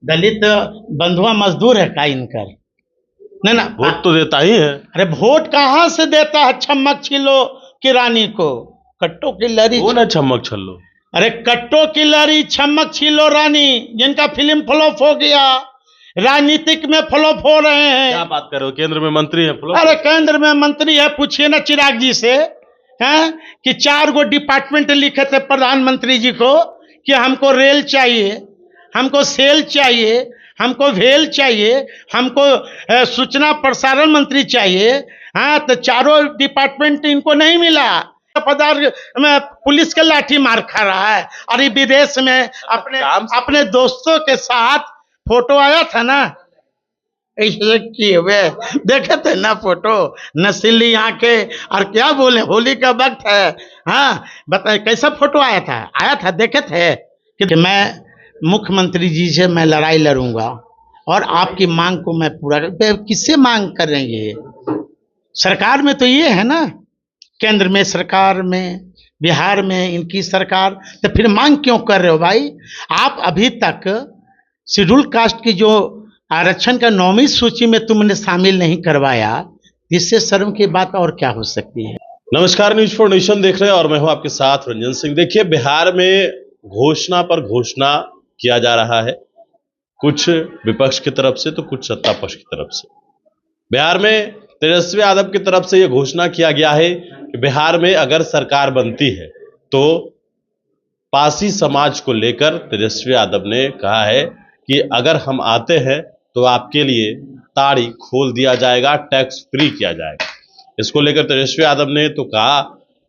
दलित बंधुआ मजदूर है का इनकर? नहीं ना, वोट तो देता ही है। अरे वोट कहाँ से देता है? छम्मक छिलो की रानी को, कट्टो की लरी। कौन है छम्मक छल्लो? अरे कट्टो की लरी छम्मक छिलो रानी, जिनका फिल्म फ्लॉप हो गया, राजनीतिक में फ्लॉप हो रहे क्या हैं। बात कर रहे हो? केंद्र में मंत्री है अरे केंद्र में मंत्री है, पूछिए ना चिराग जी से, हैं कि 4 गो डिपार्टमेंट लिखे थे प्रधानमंत्री जी को कि हमको रेल चाहिए, हमको सेल चाहिए, हमको वेल चाहिए, हमको सूचना प्रसारण मंत्री चाहिए। हाँ, तो चारों डिपार्टमेंट इनको नहीं मिला। में पुलिस के लाठी मार खा रहा है, और ये विदेश में अपने दोस्तों के साथ फोटो आया था ना, ये किए हुए देखे थे ना फोटो, नशीली आंखें, और क्या बोले, होली का वक्त है। हाँ बताए कैसा फोटो आया था देखे थे कि मैं मुख्यमंत्री जी से मैं लड़ाई लड़ूंगा और आपकी मांग को मैं पूरा किससे मांग करेंगे? सरकार में तो ये है ना, केंद्र में सरकार में, बिहार में इनकी सरकार, तो फिर मांग क्यों कर रहे हो भाई? आप अभी तक शेड्यूल कास्ट की जो आरक्षण का 9वीं सूची में तुमने शामिल नहीं करवाया, इससे शर्म की बात और क्या हो सकती है? नमस्कार, न्यूज फॉर नेशन देख रहे हैं और मैं हूं आपके साथ रंजन सिंह। देखिए, बिहार में घोषणा पर घोषणा किया जा रहा है, कुछ विपक्ष की तरफ से तो कुछ सत्ता पक्ष की तरफ से। बिहार में तेजस्वी यादव की तरफ से यह घोषणा किया गया है कि बिहार में अगर सरकार बनती है तो पासी समाज को लेकर तेजस्वी यादव ने कहा है कि अगर हम आते हैं तो आपके लिए ताड़ी खोल दिया जाएगा, टैक्स फ्री किया जाएगा। इसको लेकर तेजस्वी यादव ने तो कहा,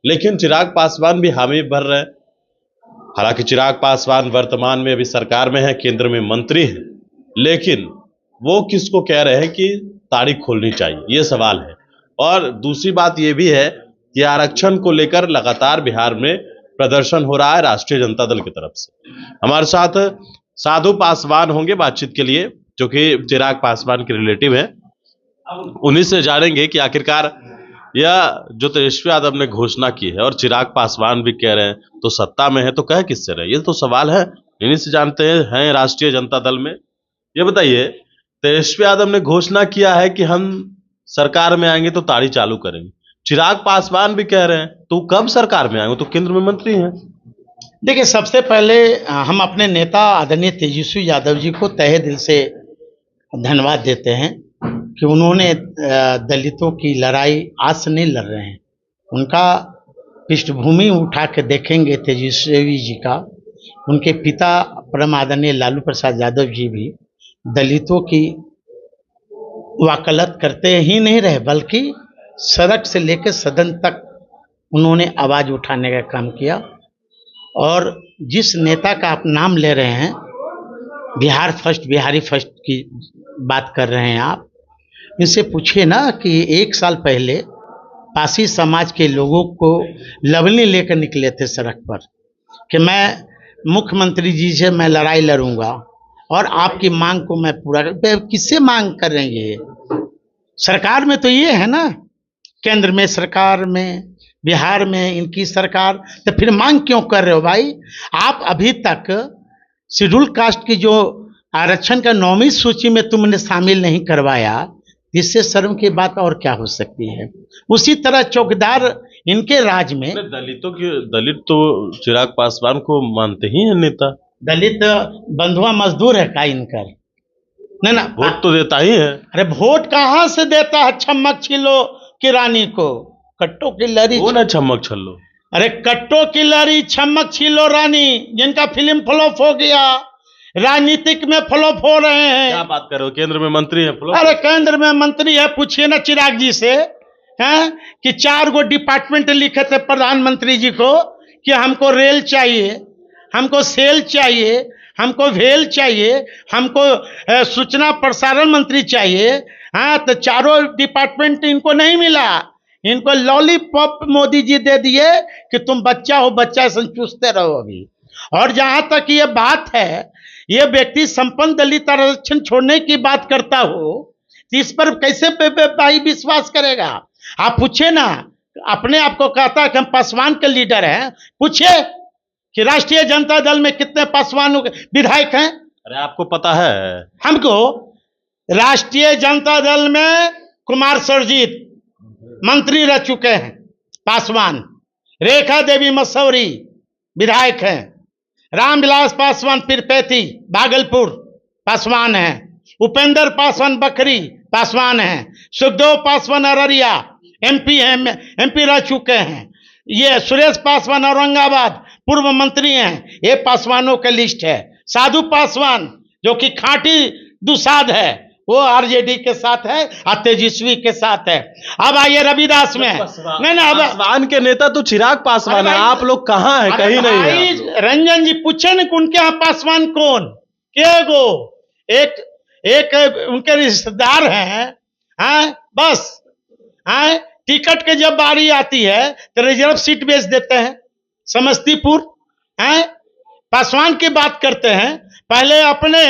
लेकिन चिराग पासवान भी हामी भर रहे हैं। हालांकि चिराग पासवान वर्तमान में अभी सरकार में है, केंद्र में मंत्री है, लेकिन वो किसको कह रहे हैं कि ताड़ी खोलनी चाहिए, ये सवाल है। और दूसरी बात ये भी है कि आरक्षण को लेकर लगातार बिहार में प्रदर्शन हो रहा है राष्ट्रीय जनता दल की तरफ से। हमारे साथ साधु पासवान होंगे बातचीत के लिए, जो कि चिराग पासवान के रिलेटिव हैं। उन्हीं से जानेंगे कि आखिरकार यह जो तेजस्वी यादव ने घोषणा की है और चिराग पासवान भी कह रहे हैं, तो सत्ता में है तो कह किससे रहे, ये तो सवाल है। इन्हीं से जानते हैं राष्ट्रीय जनता दल में। ये बताइए, तेजस्वी यादव ने घोषणा किया है कि हम सरकार में आएंगे तो ताड़ी चालू करेंगे, चिराग पासवान भी कह रहे हैं तो कब सरकार में आएंगे, तो केंद्र में मंत्री हैं। देखिए, सबसे पहले हम अपने नेता आदरणीय तेजस्वी यादव जी को तहे दिल से धन्यवाद देते हैं कि उन्होंने दलितों की लड़ाई आज से नहीं लड़ रहे हैं। उनका पृष्ठभूमि उठा के देखेंगे तेजस्वी जी का, उनके पिता परम आदरणीय लालू प्रसाद यादव जी भी दलितों की वकालत करते ही नहीं रहे, बल्कि सड़क से लेकर सदन तक उन्होंने आवाज़ उठाने का काम किया। और जिस नेता का आप नाम ले रहे हैं, बिहार फर्स्ट, बिहारी फर्स्ट की बात कर रहे हैं आप, इनसे पूछिए ना कि 1 साल पहले पासी समाज के लोगों को लवनी लेकर निकले थे सड़क पर कि मैं मुख्यमंत्री जी से मैं लड़ाई लड़ूंगा और आपकी मांग को मैं पूरा, किससे मांग करेंगे? सरकार में तो ये है ना, केंद्र में सरकार में, बिहार में इनकी सरकार, तो फिर मांग क्यों कर रहे हो भाई? आप अभी तक शेड्यूल कास्ट की जो आरक्षण का 9वीं सूची में तुमने शामिल नहीं करवाया, इससे शर्म की बात और क्या हो सकती है? उसी तरह चौकीदार इनके राज में दलित तो चिराग पासवान को मानते ही हैं नेता। दलित बंधुआ मजदूर है का इनकर? नहीं ना, वोट तो देता ही है। अरे वोट कहाँ से देता है? छम्मक छिलो की रानी को, कट्टो की लरी। कौन है छम्मक छल्लो? अरे कट्टो की लरी छम्मक छिलो रानी, जिनका फिल्म फ्लॉप हो गया, राजनीतिक में फ्लॉप हो रहे हैं। क्या बात कर रहे हो? केंद्र में मंत्री है फ्लॉप? अरे केंद्र में मंत्री है, पूछिए ना चिराग जी से, हैं कि 4 गो डिपार्टमेंट लिखे थे प्रधानमंत्री जी को कि हमको रेल चाहिए, हमको सेल चाहिए, हमको वेल चाहिए, हमको सूचना प्रसारण मंत्री चाहिए। हाँ, तो चारों डिपार्टमेंट इनको नहीं मिला। इनको लॉलीपॉप मोदी जी दे दिए कि तुम बच्चा हो, बच्चा से चूसते रहो अभी। और जहां तक ये बात है, ये व्यक्ति संपन्न दलित आरक्षण छोड़ने की बात करता हो, तो इस पर कैसे भाई विश्वास करेगा? आप पूछे ना, अपने आप को कहता है कि हम पासवान के लीडर हैं, पूछे कि राष्ट्रीय जनता दल में कितने पासवान विधायक हैं? अरे आपको पता है? हमको राष्ट्रीय जनता दल में कुमार सरजीत मंत्री रह चुके हैं, पासवान, रेखा देवी मसौरी विधायक हैं, रामविलास पासवान पीरपैती भागलपुर पासवान हैं, उपेंद्र पासवान बकरी पासवान हैं, सुखदेव पासवान अररिया एमपी हैं, एमपी रह चुके हैं, ये सुरेश पासवान औरंगाबाद पूर्व मंत्री हैं। ये पासवानों के लिस्ट है। साधु पासवान जो कि खांटी दुसाध है, वो आरजेडी के साथ है और तेजस्वी के साथ है। अब आइए रविदास में। नहीं ना, अब पासवान के नेता तो चिराग पासवान है, आप लोग कहाँ हैं? कहीं नहीं है। रंजन जी पूछे न उनके यहाँ पासवान कौन के गो, एक उनके रिश्तेदार हैं, बस हैं। टिकट के जब बारी आती है तो रिजर्व सीट बेच देते हैं समस्तीपुर हैं। पासवान की बात करते हैं, पहले अपने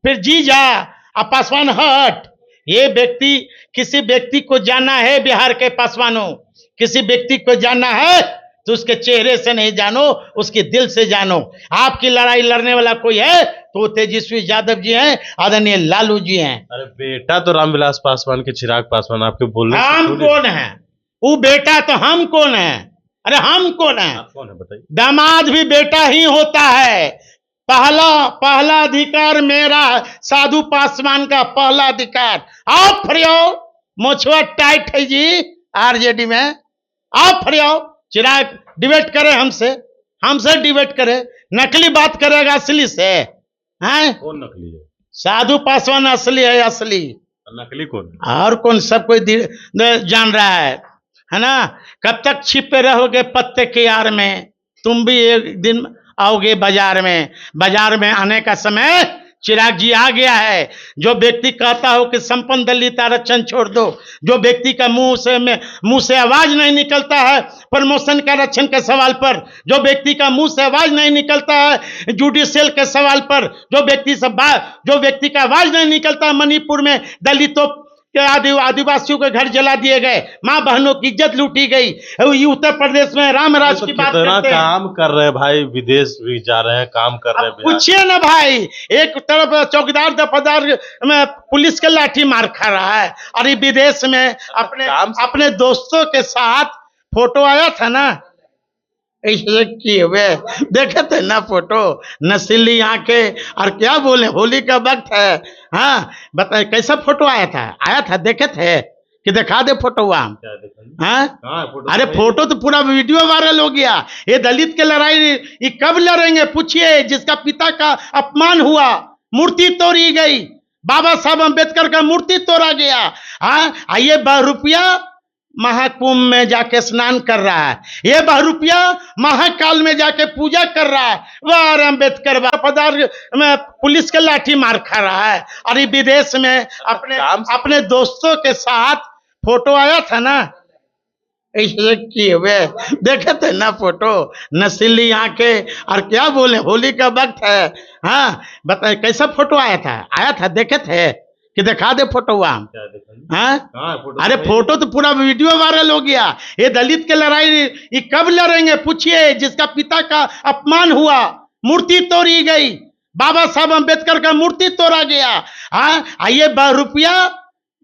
फिर जीजा और पासवान हट। ये व्यक्ति, किसी व्यक्ति को जानना है बिहार के पासवानों, किसी व्यक्ति को जानना है तो उसके चेहरे से नहीं जानो, उसके दिल से जानो। आपकी लड़ाई लड़ने वाला कोई है तो तेजस्वी यादव जी हैं, आदरणीय लालू जी हैं। अरे बेटा तो रामविलास पासवान के चिराग पासवान, आपके बोलने से हम कौन है? वो बेटा तो हम कौन है? अरे हम कौन है? आप कौन है बताइए? दामाद भी बेटा ही होता है। पहला अधिकार मेरा, साधु पासवान का पहला अधिकार। आप फरियाओ, मोछवा टाइट है जी आरजेडी में। आप फरियाओ, चिराग डिबेट करे हमसे डिबेट करे। नकली बात करेगा असली से हैं? कौन नकली है? साधु पासवान असली है, असली। नकली कौन है? और कौन? सब कोई जान रहा है ना। कब तक छिपे रहोगे पत्ते के यार में? तुम भी एक दिन आओगे बाजार में आने का समय चिराग जी आ गया है। जो व्यक्ति कहता हो कि संपन्न दलित आरक्षण छोड़ दो, जो व्यक्ति का मुंह से आवाज नहीं निकलता है प्रमोशन का आरक्षण के सवाल पर, जो व्यक्ति का मुंह से आवाज नहीं निकलता है जुडिशियल के सवाल पर, जो व्यक्ति का आवाज नहीं निकलता मणिपुर में दलितों के आदिवासियों के घर जला दिए गए, मां बहनों की इज्जत लूटी गई, उत्तर प्रदेश में रामराज की बात करते हैं। काम कर रहे हैं भाई, विदेश भी जा रहे हैं, काम कर रहे हैं। पूछिए ना भाई, एक तरफ चौकीदार दफादार में पुलिस के लाठी मार खा रहा है, और ये विदेश में अपने दोस्तों के साथ फोटो आया था ना, ऐसे किए हुए देखे थे ना फोटो, नशीली आंखें, और क्या बोले होली का वक्त है। हाँ बताए कैसा फोटो आया था देखे थे कि दिखा दे फोटो वहां? अरे फोटो तो पूरा वीडियो वायरल हो गया। ये दलित के लड़ाई ये कब लड़ेंगे पूछिए? जिसका पिता का अपमान हुआ, मूर्ति तोड़ी गई, बाबा साहब अम्बेडकर का मूर्ति तोड़ा गया। ये बहुरूपिया महाकुंभ में जाके स्नान कर रहा है, ये बहुरूपिया महाकाल में जाके पूजा कर रहा है। वह अम्बेडकर पदार में पुलिस के लाठी मार खा रहा है, और ये विदेश में अपने दोस्तों के साथ फोटो आया था ना, ऐसे किए हुए देखे थे ना फोटो, नशीली आंखें, और क्या बोले होली का वक्त है। हाँ बताए कैसा फोटो आया था देखे थे कि दिखा दे फोटो वहां? अरे फोटो तो पूरा वीडियो वायरल हो गया। ये दलित के लड़ाई ये कब लड़ेंगे पूछिए? जिसका पिता का अपमान हुआ, मूर्ति तोड़ी गई, बाबा साहब अम्बेडकर का मूर्ति तोड़ा गया। ये बहुरूपिया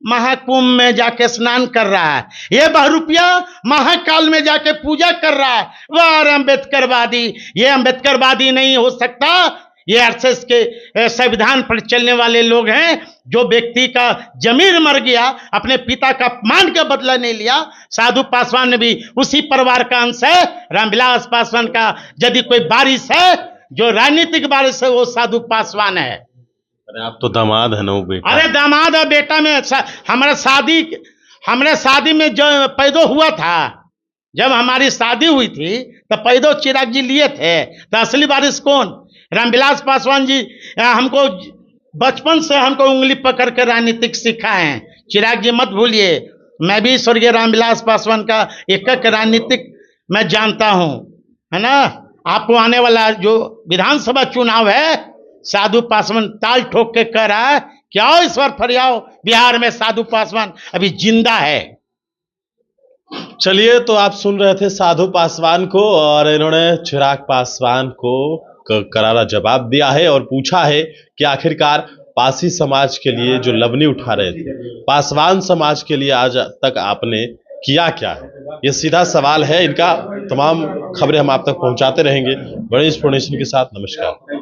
महाकुंभ में जाके स्नान कर रहा है, ये बहुरूपिया महाकाल में जाके पूजा कर रहा है। वह अम्बेडकरवादी, ये अम्बेडकरवादी नहीं हो सकता। ये आरएसएस के संविधान पर चलने वाले लोग हैं। जो व्यक्ति का जमीर मर गया, अपने पिता का अपमान का बदला नहीं लिया। साधु पासवान ने भी उसी परिवार का अंश है। रामविलास पासवान का यदि कोई बारिश है, जो राजनीतिक बारिश है, वो साधु पासवान है। अरे आप तो दामाद है ना वो बेटा? अरे दामाद और बेटा में हमारे शादी में जो पैदा हुआ था, जब हमारी शादी हुई थी तो पैदो चिराग जी लिए थे। तो असली बारिश कौन? रामविलास पासवान जी हमको बचपन से उंगली पकड़ कर राजनीतिक सिखाए हैं। चिराग जी मत भूलिए, मैं भी स्वर्गीय रामविलास पासवान का एक राजनीतिक मैं जानता हूं, है ना। आपको आने वाला जो विधानसभा चुनाव है, साधु पासवान ताल ठोक के कह रहा है कि आओ इस बार फरियाओ, बिहार में साधु पासवान अभी जिंदा है। चलिए, तो आप सुन रहे थे साधु पासवान को, और इन्होंने चिराग पासवान को करारा जवाब दिया है और पूछा है कि आखिरकार पासी समाज के लिए जो लवनी उठा रहे थे, पासवान समाज के लिए आज तक आपने किया क्या है? ये सीधा सवाल है इनका। तमाम खबरें हम आप तक पहुंचाते रहेंगे। गणेश फाउंडेशन के साथ नमस्कार।